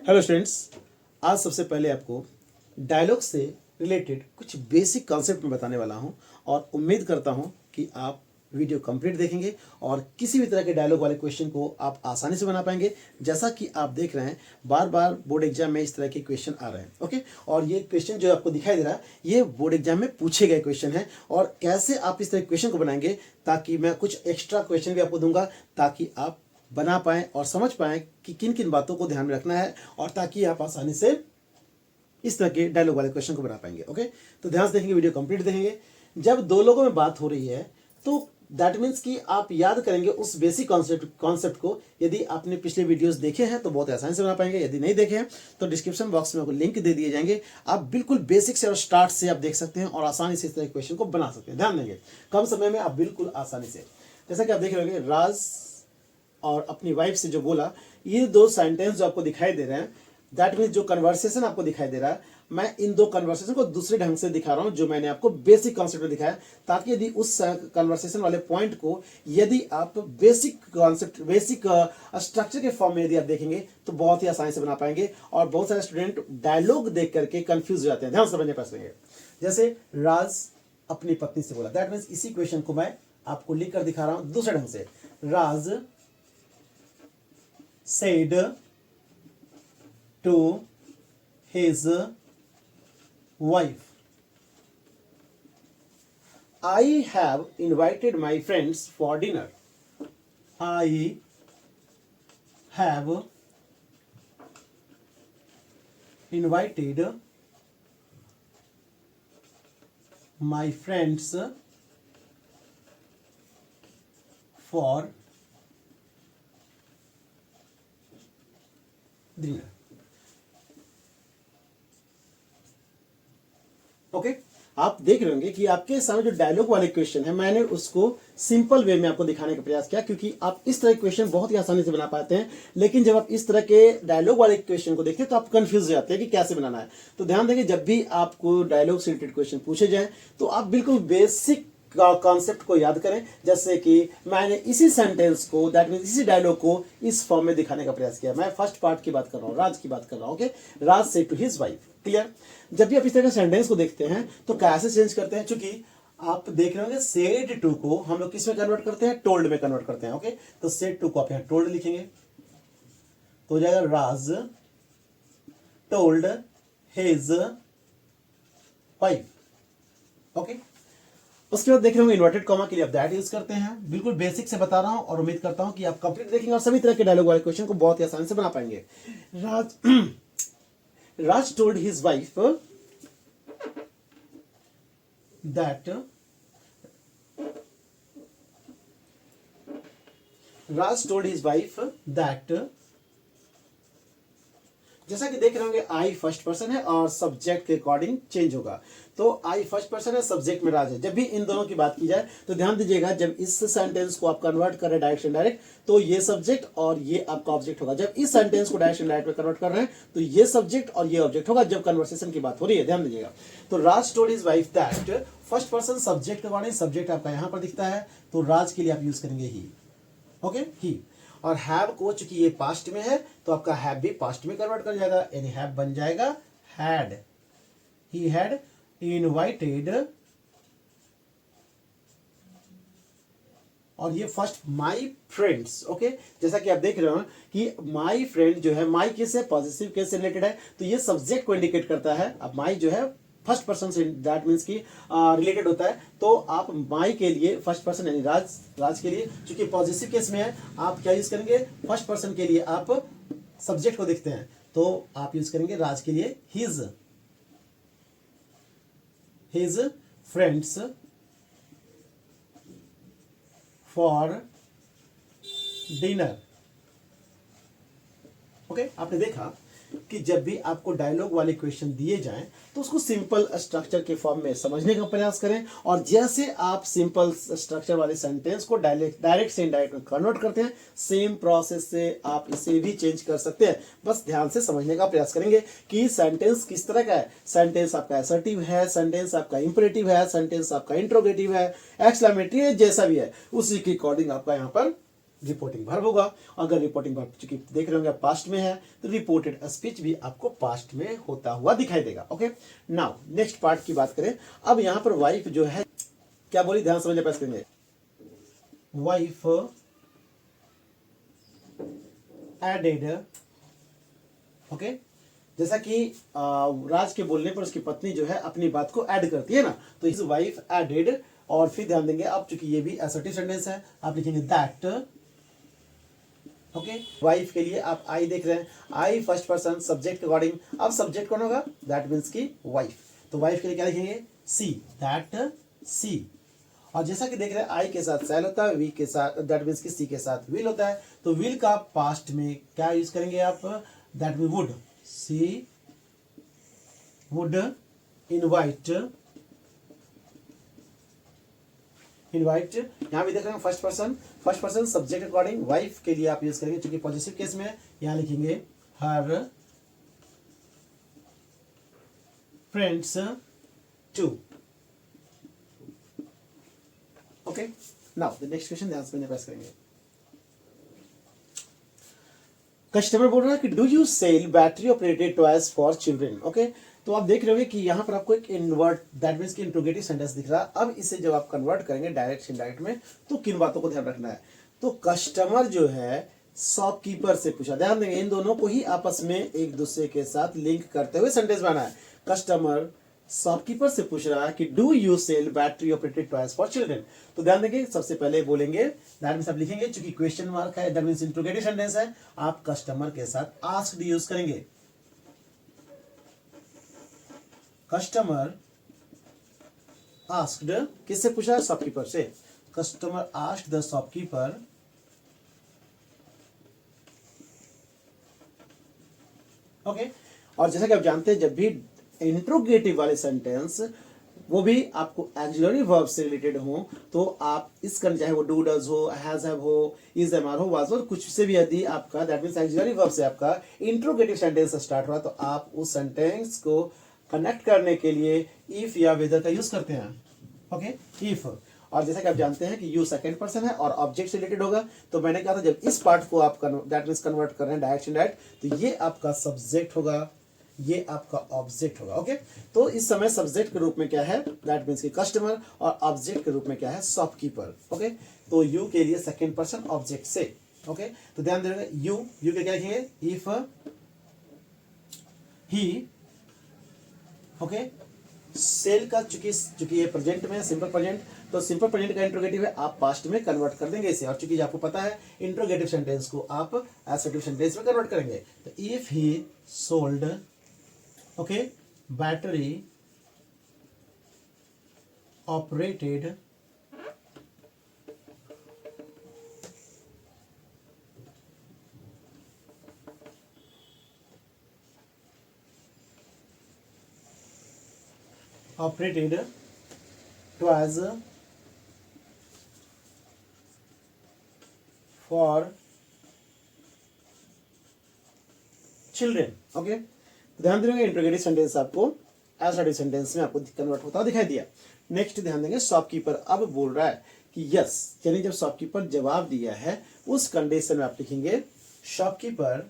Hello students, आज सबसे पहले आपको डायलॉग से रिलेटेड कुछ बेसिक कॉन्सेप्ट में बताने वाला हूं और उम्मीद करता हूं कि आप वीडियो कंप्लीट देखेंगे और किसी भी तरह के डायलॉग वाले क्वेश्चन को आप आसानी से बना पाएंगे। जैसा कि आप देख रहे हैं, बार बार बोर्ड एग्जाम में इस तरह के क्वेश्चन आ रहे हैं। ओके, और ये क्वेश्चन जो आपको दिखाई दे रहा है ये बोर्ड एग्जाम में पूछे गए क्वेश्चन है। और कैसे आप इस तरह के क्वेश्चन को बनाएंगे, ताकि मैं कुछ एक्स्ट्रा क्वेश्चन भी आपको दूंगा ताकि आप बना पाएं और समझ पाएं कि किन किन बातों को ध्यान में रखना है, और ताकि आप आसानी से इस तरह के डायलॉग वाले क्वेश्चन को बना पाएंगे। ओके, तो ध्यान से देखेंगे, वीडियो कंप्लीट देखेंगे। जब दो लोगों में बात हो रही है तो दैट मीन्स कि आप याद करेंगे उस बेसिक कॉन्सेप्ट को। यदि आपने पिछले वीडियोस देखे हैं तो बहुत आसानी से बना पाएंगे, यदि नहीं देखे हैं तो डिस्क्रिप्शन बॉक्स में आपको लिंक दे दिए जाएंगे। आप बिल्कुल बेसिक से और स्टार्ट से आप देख सकते हैं और आसानी से इस तरह के क्वेश्चन को बना सकते हैं। ध्यान देंगे, कम समय में आप बिल्कुल आसानी से, जैसा कि आप देख रहे होंगे, राज और अपनी वाइफ से जो बोला, ये दो सेंटेंस जो आपको दिखाई दे रहे हैं, दैट मीन्स जो कन्वर्सेशन आपको दिखाई दे रहा है, मैं इन दो कन्वर्सेशन को दूसरे ढंग से दिखा रहा हूं जो मैंने आपको बेसिक कॉन्सेप्ट में दिखाया, ताकि यदि उस कन्वर्सेशन वाले पॉइंट को यदि आप बेसिक कॉन्सेप्ट, बेसिक स्ट्रक्चर के फॉर्म में यदि आप देखेंगे तो बहुत ही आसानी से बना पाएंगे। और बहुत सारे स्टूडेंट डायलॉग देख करके कंफ्यूज हो जाते हैं। ध्यान से समझने पाएंगे। जैसे राज अपनी पत्नी से बोला, दैट मीन्स इसी क्वेश्चन को मैं आपको लिख कर दिखा रहा हूं दूसरे ढंग से। राज said to his wife, I have invited my friends for dinner. I have invited my friends for dinner. Okay, आप देख रहे होंगे कि आपके सामने जो डायलॉग वाले क्वेश्चन है, मैंने उसको सिंपल वे में आपको दिखाने का प्रयास किया, क्योंकि आप इस तरह के क्वेश्चन बहुत ही आसानी से बना पाते हैं। लेकिन जब आप इस तरह के डायलॉग वाले क्वेश्चन को देखते हैं तो आप कंफ्यूज हो जाते हैं कि कैसे बनाना है। तो ध्यान देंगे, जब भी आपको डायलॉग से रिलेटेड क्वेश्चन पूछे जाए तो आप बिल्कुल बेसिक कॉन्सेप्ट को याद करें। जैसे कि मैंने इसी सेंटेंस को, दैट मींस इसी डायलॉग को इस फॉर्म में दिखाने का प्रयास किया। मैं फर्स्ट पार्ट की बात कर रहा हूं, राज की बात कर रहा हूं। ओके, राज से टू हिज वाइफ। क्लियर? जब भी आप इस तरह का सेंटेंस को देखते हैं तो कैसे चेंज करते हैं, चूंकि आप देख रहे होंगे सेड टू को हम लोग किस में कन्वर्ट करते हैं, टोल्ड में कन्वर्ट करते हैं। ओके, तो सेड टू को आप यहां टोल्ड लिखेंगे तो हो जाएगा राज टोल्ड हिज वाइफ। ओके, उसके बाद देख रहे होंगे इन्वर्टेड कॉमा के लिए आप दैट यूज करते हैं। बिल्कुल बेसिक से बता रहा हूं और उम्मीद करता हूं कि आप कंप्लीट देखेंगे और सभी तरह के डायलॉग वाले क्वेश्चन को बहुत ही आसानी से बना पाएंगे। Raj told his wife that, Raj told his wife that, जैसा कि देख रहे होंगे आई फर्स्ट पर्सन है और सब्जेक्ट के अकॉर्डिंग चेंज होगा। तो आई फर्स्ट पर्सन है, सब्जेक्ट में राज है। जब भी इन दोनों की बात की जाए तो ध्यान दीजिएगा, जब इस सेंटेंस को आप कन्वर्ट कर रहे हैं डायरेक्ट इनडायरेक्ट, तो ये सब्जेक्ट और ये आपका ऑब्जेक्ट होगा। जब इस सेंटेंस को डायरेक्ट इनडायरेक्ट में कन्वर्ट कर रहे हैं तो ये सब्जेक्ट और ये ऑब्जेक्ट होगा जब कन्वर्सेशन की बात हो रही है। ध्यान दीजिएगा, तो Raj told his wife that, first person subject के अकॉर्डिंग सब्जेक्ट आपका यहां पर दिखता है, तो राज के लिए आप यूज करेंगे ही। ओके, ही। और हैव को, चूंकि ये पास्ट में है तो आपका हैव भी पास्ट में कन्वर्ट कर जाएगा, यानी हैव बन जाएगा हैड। ही हैड इनवाइटेड, और ये फर्स्ट माई फ्रेंड्स। ओके, जैसा कि आप देख रहे हो कि माई फ्रेंड जो है, माई केस है, पॉजिटिव केस से रिलेटेड है, तो ये सब्जेक्ट को इंडिकेट करता है। अब माई जो है फर्स्ट पर्सन से, दैट मीन्स की रिलेटेड होता है, तो आप माई के लिए फर्स्ट पर्सन यानी राज के लिए, चूंकि पॉजिटिव केस में है, आप क्या यूज करेंगे, फर्स्ट पर्सन के लिए आप सब्जेक्ट को देखते हैं तो आप यूज करेंगे राज के लिए his friends for dinner. Okay, आपने देखा कि जब भी आपको डायलॉग वाले क्वेश्चन दिए जाएं तो उसको सिंपल स्ट्रक्चर के फॉर्म में समझने का प्रयास करें, और जैसे आप सिंपल स्ट्रक्चर वाले सेंटेंस को डायरेक्ट से इनडायरेक्ट में कन्वर्ट करते हैं, सेम प्रोसेस से आप इसे भी चेंज कर सकते हैं। बस ध्यान से समझने का प्रयास करेंगे कि सेंटेंस किस तरह का है। सेंटेंस आपका असर्टिव है, सेंटेंस आपका इंपरेटिव है, सेंटेंस आपका इंट्रोगेटिव है, एक्सक्लेमेटरी है, जैसा भी है उसी के अकॉर्डिंग आपका यहाँ पर रिपोर्टिंग वर्ब होगा। अगर रिपोर्टिंग वर्ब चूंकि देख रहे होंगे पास्ट में है तो रिपोर्टेड स्पीच भी आपको पास्ट में होता हुआ दिखाई देगा। ओके, नाउ नेक्स्ट पार्ट की बात करें। अब यहाँ पर वाइफ जो है क्या बोली, ध्यान समझने प्रयास करेंगे। वाइफ एडेड, ओके, जैसा कि राज के बोलने पर उसकी पत्नी जो है अपनी बात को ऐड करती है ना, तो इस वाइफ एडेड, और फिर ध्यान देंगे आप चूंकि ये भी असर्टिव सेंटेंस है, आप लिखेंगे दैट। ओके, वाइफ के लिए आप आई देख रहे हैं, आई फर्स्ट पर्सन सब्जेक्ट के अकॉर्डिंग, अब सब्जेक्ट कौन होगा, दैट मीन्स की वाइफ, तो वाइफ के लिए क्या लिखेंगे, सी, दैट सी। और जैसा कि देख रहे हैं आई के साथ सैल होता है, वी के साथ दैट मीन्स की सी के साथ विल होता है, तो विल का पास्ट में क्या यूज करेंगे आप, that mean would, she would invite, invite. यहां भी देख रहे हैं first person subject according, wife के लिए आप यूज करेंगे क्योंकि पॉजिटिव केस में यहां लिखेंगे her friends too. Okay, now the next question ध्यान से प्रयास करेंगे। कस्टमर बोल रहा है कि do you sell battery operated toys for children. Okay, तो आप देख रहे होंगे कि यहाँ पर आपको एक इन्वर्ट दैट मीन्स की इंट्रोगेटिव सेंटेंस दिख रहा है। अब इसे जब आप कन्वर्ट करेंगे डायरेक्ट इनडायरेक्ट में, तो किन बातों को ध्यान रखना है, तो कस्टमर जो है शॉपकीपर से पूछा, ध्यान देंगे इन दोनों को ही आपस में एक दूसरे के साथ लिंक करते हुए सेंटेंस बना है। कस्टमर शॉपकीपर से पूछ रहा है कि do you sell battery operated toys for children, तो ध्यान देंगे सबसे पहले बोलेंगे दैट मीन्स आप लिखेंगे चूंकि क्वेश्चन मार्क है, दैट मीन्स इंट्रोगेटिव सेंटेंस है, आप कस्टमर के साथ आस्क्ड यूज करेंगे। कस्टमर आस्क्ड, किससे पूछा, शॉपकीपर से, customer asked the shopkeeper okay. और जैसा कि आप जानते हैं जब भी इंट्रोगेटिव वाले सेंटेंस वो भी आपको एक्सिलरी वर्ब से रिलेटेड हो, तो आप इसका चाहे वो डू डज हो, हैज हैव हो, इज एम आर हो, वाज हो, कुछ से भी यदि आपका दैट मींस एक्सिलरी वर्ब से आपका इंट्रोगेटिव सेंटेंस स्टार्ट हुआ, तो आप उस सेंटेंस को कनेक्ट करने के लिए इफ या वेदर का यूज करते हैं। Okay, if. और जैसा कि आप जानते हैं कि यू सेकंड पर्सन है और ऑब्जेक्ट से रिलेटेड होगा, तो मैंने कहा था जब इस पार्ट को आप दैट मींस कन्वर्ट कर रहे हैं डायरेक्ट इनडायरेक्ट, तो ये आपका सब्जेक्ट होगा, ये आपका ऑब्जेक्ट होगा। ओके, तो इस समय सब्जेक्ट के रूप में क्या है, दैट मींस की कस्टमर, और ऑब्जेक्ट के रूप में क्या है, शॉपकीपर। ओके, तो यू के लिए सेकंड पर्सन ऑब्जेक्ट से। ओके, तो ध्यान देना यू के क्या लिखेंगे, इफ ही। ओके, सेल का चूंकि ये प्रेजेंट में सिंपल प्रेजेंट, तो सिंपल प्रेजेंट का इंट्रोगेटिव है, आप पास्ट में कन्वर्ट कर देंगे इसे, और चूंकि आपको पता है इंट्रोगेटिव सेंटेंस को आप एसर्टिव सेंटेंस में कन्वर्ट करेंगे, तो if he sold, okay, battery operated toys for children. Okay, ध्यान देंगे इंट्रोगेटिव सेंटेंस आपको एसर्टिव सेंटेंस में आपको कन्वर्ट होता दिखाई दिया। नेक्स्ट ध्यान देंगे शॉपकीपर अब बोल रहा है कि यस, यानी जब शॉपकीपर जवाब दिया है उस कंडीशन में आप लिखेंगे शॉपकीपर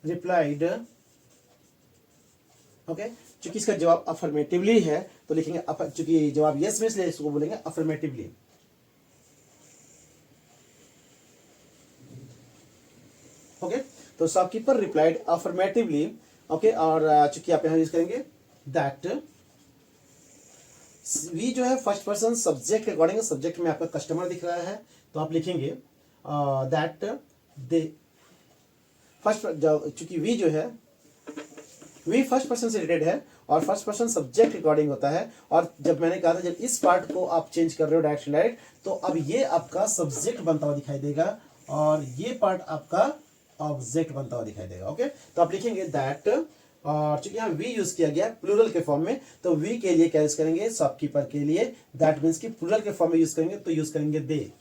रिप्लाइड। ओके, चूंकि इसका जवाब अफर्मेटिवली है तो लिखेंगे चूंकि जवाब यस में, इसलिए इसको बोलेंगे अफर्मेटिवली। ओके, तो शॉपकीपर रिप्लाइड अफर्मेटिवली। ओके, और चूंकि आप यहां यूज करेंगे दैट, वी जो है फर्स्ट पर्सन सब्जेक्ट के अकॉर्डिंग, सब्जेक्ट में आपका कस्टमर दिख रहा है, तो आप लिखेंगे दैट दे फर्स्ट, चूंकि वी जो है वी फर्स्ट पर्सन से रिलेटेड है और फर्स्ट पर्सन सब्जेक्ट के अकॉर्डिंग होता है, और जब मैंने कहा था जब इस पार्ट को आप चेंज कर रहे हो डायरेक्ट डायरेक्ट, तो अब ये आपका सब्जेक्ट बनता हुआ दिखाई देगा और ये पार्ट आपका ऑब्जेक्ट बनता हुआ दिखाई देगा। ओके, तो आप लिखेंगे दैट, और चूंकि यहाँ वी यूज किया गया प्लूरल के फॉर्म में, तो वी के लिए क्या यूज करेंगे, शॉपकीपर के लिए दैट मीन्स की प्लूरल के फॉर्म में यूज करेंगे, तो यूज करेंगे दे।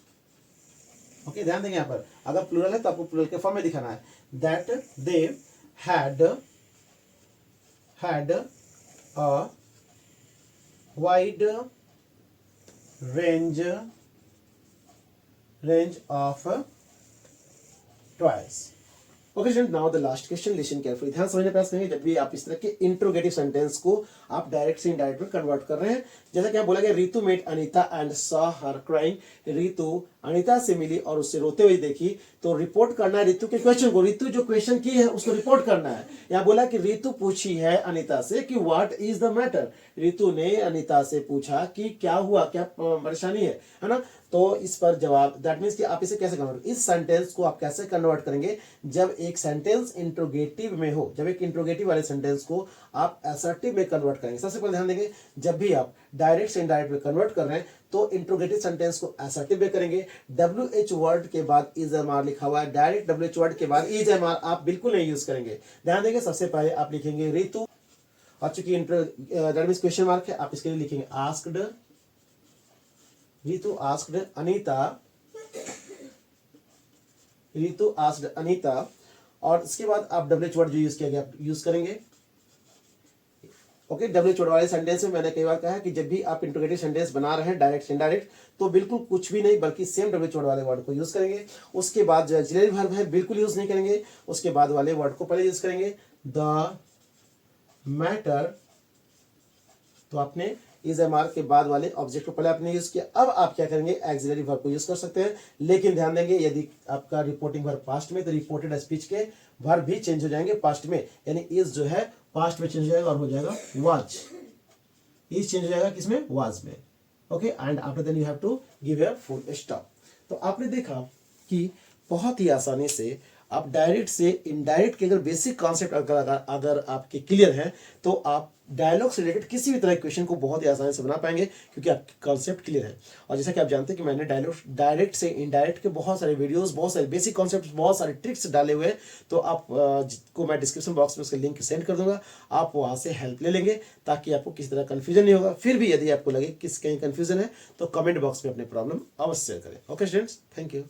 ओके, ध्यान देंगे यहाँ पर अगर प्लूरल है तो आपको प्लूरल के फॉर्म में दिखाना है, that they had a wide range of toys. Okay student, now the last question, listen carefully, ध्यान समझने प्रयास करेंगे। जब भी आप इस तरह के इंट्रोगेटिव सेंटेंस को आप डायरेक्ट से इनडायरेक्ट में कन्वर्ट कर रहे हैं, जैसा कि आप बोला गया, Ritu met Anita and saw her crying, Ritu Anita से मिली और उससे रोते हुए देखी, तो रिपोर्ट करना है रितु के क्वेश्चन को, रितु जो क्वेश्चन की है उसको रिपोर्ट करना है। यहाँ बोला कि रितु पूछी है अनीता से कि what is the matter, Ritu ने अनीता से पूछा कि क्या हुआ, क्या परेशानी है ना। तो इस पर जवाब, दैट मीन्स कि आप इसे कैसे कन्वर्ट, इस सेंटेंस को आप कैसे कन्वर्ट करेंगे जब एक सेंटेंस इंट्रोगेटिव में हो, जब एक इंट्रोगेटिव वाले सेंटेंस को आप असर्टिव में कन्वर्ट करेंगे। सबसे पहले ध्यान देंगे, जब भी आप डायरेक्ट से इनडायरेक्ट में कन्वर्ट कर रहे हैं तो इंट्रोगेटिव सेंटेंस को असर्टिव में करेंगे। WH वर्ड के बाद इज एम आर लिखा हुआ है, डायरेक्ट WH वर्ड के बाद इज एम आर आप बिल्कुल नहीं यूज करेंगे। ध्यान देंगे, सबसे पहले आप लिखेंगे रितु, और चूंकि दैट मीन्स क्वेश्चन मार्क है, आप इसके लिए लिखेंगे asked, Ritu asked Anita, Ritu asked Anita, और इसके बाद आप WH वर्ड जो यूज किया गया आप यूज करेंगे। ओके, WH वर्ड वाले सेंटेंस में मैंने कई बार कहा है कि जब भी आप इंट्रोगेटिव सेंटेंस बना रहे हैं डायरेक्ट से इनडायरेक्ट, तो बिल्कुल कुछ भी नहीं बल्कि सेम WH वर्ड वाले वर्ड को यूज करेंगे। उसके बाद जो ऑक्सिलरी वर्ब है बिल्कुल यूज नहीं करेंगे, उसके बाद वाले वर्ड को पहले यूज करेंगे। द मैटर, तो आपने इज एम आर के बाद वाले ऑब्जेक्ट को पहले आपने यूज किया। अब आप क्या करेंगे, एक्सिलरी वर्ब को यूज कर सकते हैं, लेकिन ध्यान देंगे यदि आपका रिपोर्टिंग वर्ब पास्ट में, तो रिपोर्टेड स्पीच के वर्ब भी चेंज हो जाएंगे पास्ट में, यानी इज जो है पास्ट में चेंज हो जाएगा और हो जाएगा वाज, इज चेंज हो जाएगा किसमें, वाज में। Okay, and after then you have to give your full stop. तो आपने देखा कि बहुत ही आसानी से आप डायरेक्ट से इनडायरेक्ट के अगर बेसिक कॉन्सेप्ट अगर आपके क्लियर है तो आप डायलॉग से रिलेटेड किसी भी तरह के क्वेश्चन को बहुत ही आसानी से बना पाएंगे, क्योंकि आपके कॉन्सेप्ट क्लियर है। और जैसा कि आप जानते हैं कि मैंने डायरेक्ट से इनडायरेक्ट के बहुत सारे वीडियोस, बहुत सारे बेसिक कॉन्सेप्ट, बहुत सारे ट्रिक्स डाले हुए हैं, तो आप को मैं डिस्क्रिप्शन बॉक्स में उसका लिंक सेंड कर दूंगा, आप वहाँ से हेल्प ले लेंगे ताकि आपको किसी तरह कन्फ्यूजन नहीं होगा। फिर भी यदि आपको लगे कि कहीं कन्फ्यूजन है तो कमेंट बॉक्स में अपनी प्रॉब्लम अवश्य शेयर करें। Okay students, thank you.